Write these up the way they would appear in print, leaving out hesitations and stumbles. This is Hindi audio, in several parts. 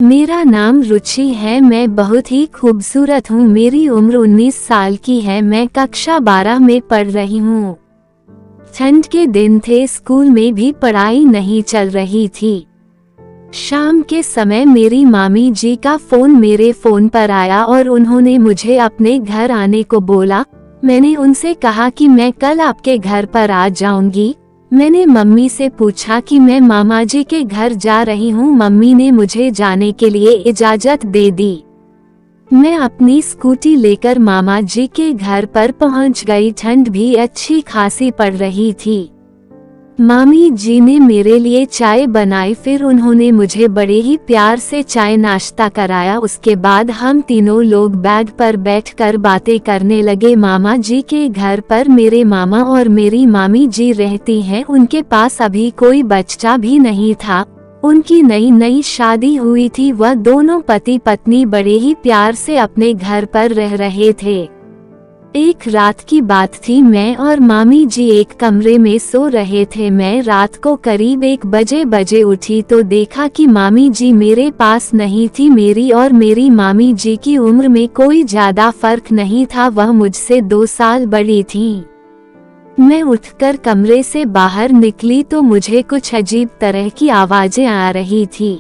मेरा नाम रुचि है। मैं बहुत ही खूबसूरत हूँ। मेरी उम्र 19 साल की है। मैं कक्षा 12 में पढ़ रही हूँ। ठंड के दिन थे, स्कूल में भी पढ़ाई नहीं चल रही थी। शाम के समय मेरी मामी जी का फोन मेरे फोन पर आया और उन्होंने मुझे अपने घर आने को बोला। मैंने उनसे कहा कि मैं कल आपके घर पर आ जाऊंगी। मैंने मम्मी से पूछा कि मैं मामा जी के घर जा रही हूँ। मम्मी ने मुझे जाने के लिए इजाजत दे दी। मैं अपनी स्कूटी लेकर मामा जी के घर पर पहुँच गई। ठंड भी अच्छी खासी पड़ रही थी। मामी जी ने मेरे लिए चाय बनाई, फिर उन्होंने मुझे बड़े ही प्यार से चाय नाश्ता कराया। उसके बाद हम तीनों लोग बैग पर बैठकर बातें करने लगे। मामा जी के घर पर मेरे मामा और मेरी मामी जी रहती हैं। उनके पास अभी कोई बच्चा भी नहीं था। उनकी नई नई शादी हुई थी। वह दोनों पति पत्नी बड़े ही प्यार से अपने घर पर रह रहे थे। एक रात की बात थी, मैं और मामी जी एक कमरे में सो रहे थे। मैं रात को करीब 1 बजे उठी तो देखा कि मामी जी मेरे पास नहीं थी। मेरी और मेरी मामी जी की उम्र में कोई ज्यादा फर्क नहीं था। वह मुझसे 2 साल बड़ी थी। मैं उठकर कमरे से बाहर निकली तो मुझे कुछ अजीब तरह की आवाजें आ रही थी,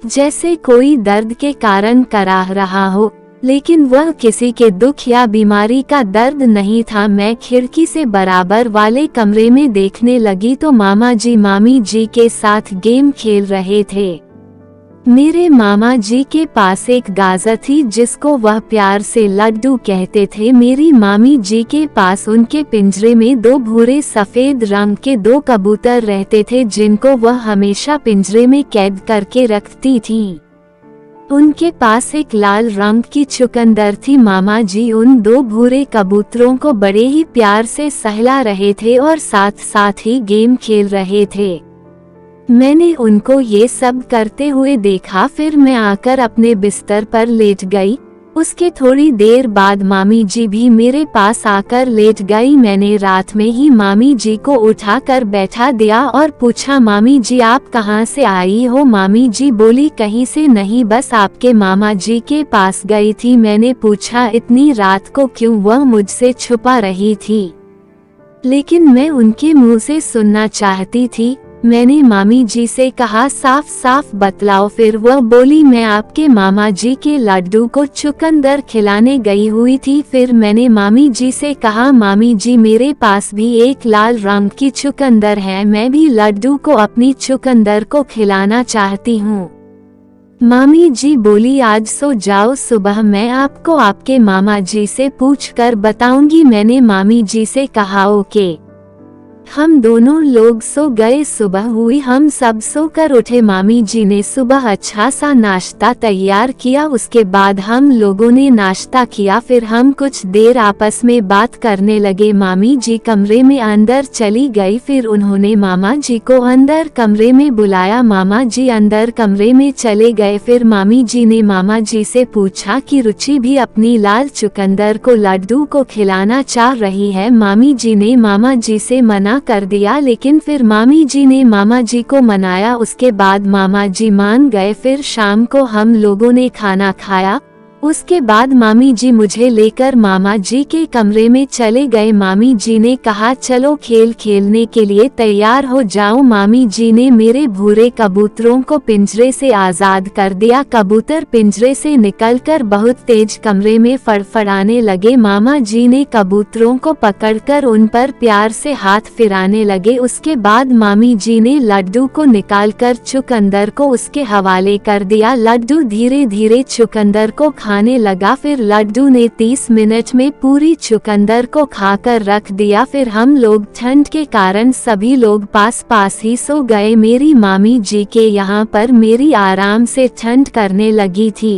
जैसे कोई दर्द के कारण कराह रहा हो, लेकिन वह किसी के दुख या बीमारी का दर्द नहीं था। मैं खिड़की से बराबर वाले कमरे में देखने लगी तो मामा जी मामी जी के साथ गेम खेल रहे थे। मेरे मामा जी के पास एक गाजर थी जिसको वह प्यार से लड्डू कहते थे। मेरी मामी जी के पास उनके पिंजरे में 2 भूरे सफेद रंग के 2 कबूतर रहते थे जिनको वह हमेशा पिंजरे में कैद करके रखती थीं। उनके पास एक लाल रंग की चुकंदर थी। मामा जी उन 2 भूरे कबूतरों को बड़े ही प्यार से सहला रहे थे और साथ साथ ही गेम खेल रहे थे। मैंने उनको ये सब करते हुए देखा, फिर मैं आकर अपने बिस्तर पर लेट गई। उसके थोड़ी देर बाद मामी जी भी मेरे पास आकर लेट गई। मैंने रात में ही मामी जी को उठाकर बैठा दिया और पूछा, मामी जी आप कहाँ से आई हो? मामी जी बोली, कहीं से नहीं, बस आपके मामा जी के पास गई थी। मैंने पूछा, इतनी रात को क्यों? वह मुझसे छुपा रही थी, लेकिन मैं उनके मुंह से सुनना चाहती थी। मैंने मामी जी से कहा, साफ साफ बतलाओ। फिर वह बोली, मैं आपके मामा जी के लड्डू को चुकंदर खिलाने गई हुई थी। फिर मैंने मामी जी से कहा, मामी जी मेरे पास भी एक लाल रंग की चुकंदर है, मैं भी लड्डू को अपनी चुकंदर को खिलाना चाहती हूँ। मामी जी बोली, आज सो जाओ, सुबह मैं आपको आपके मामा जी से पूछकर बताऊंगी। मैंने मामी जी से कहा, ओके। हम दोनों लोग सो गए। सुबह हुई, हम सब सोकर उठे। मामी जी ने सुबह अच्छा सा नाश्ता तैयार किया। उसके बाद हम लोगों ने नाश्ता किया। फिर हम कुछ देर आपस में बात करने लगे। मामी जी कमरे में अंदर चली गई। फिर उन्होंने मामा जी को अंदर कमरे में बुलाया। मामा जी अंदर कमरे में चले गए। फिर मामी जी ने मामा जी से पूछा कि रुचि भी अपनी लाल चुकंदर को लड्डू को खिलाना चाह रही है। मामी जी ने मामा जी से मना कर दिया, लेकिन फिर मामी जी ने मामा जी को मनाया। उसके बाद मामा जी मान गए। फिर शाम को हम लोगों ने खाना खाया। उसके बाद मामी जी मुझे लेकर मामा जी के कमरे में चले गए। मामी जी ने कहा, चलो खेल खेलने के लिए तैयार हो जाओ। मामी जी ने मेरे भूरे कबूतरों को पिंजरे से आजाद कर दिया। कबूतर पिंजरे से निकलकर बहुत तेज कमरे में फड़फड़ाने लगे। मामा जी ने कबूतरों को पकड़कर उन पर प्यार से हाथ फिराने लगे। उसके बाद मामी जी ने लड्डू को निकालकर चुकंदर को उसके हवाले कर दिया। लड्डू धीरे धीरे चुकंदर को खाने लगा। फिर लड्डू ने 30 मिनट में पूरी चुकंदर को खाकर रख दिया। फिर हम लोग ठंड के कारण सभी लोग पास पास ही सो गए। मेरी मामी जी के यहाँ पर मेरी आराम से ठंड करने लगी थी।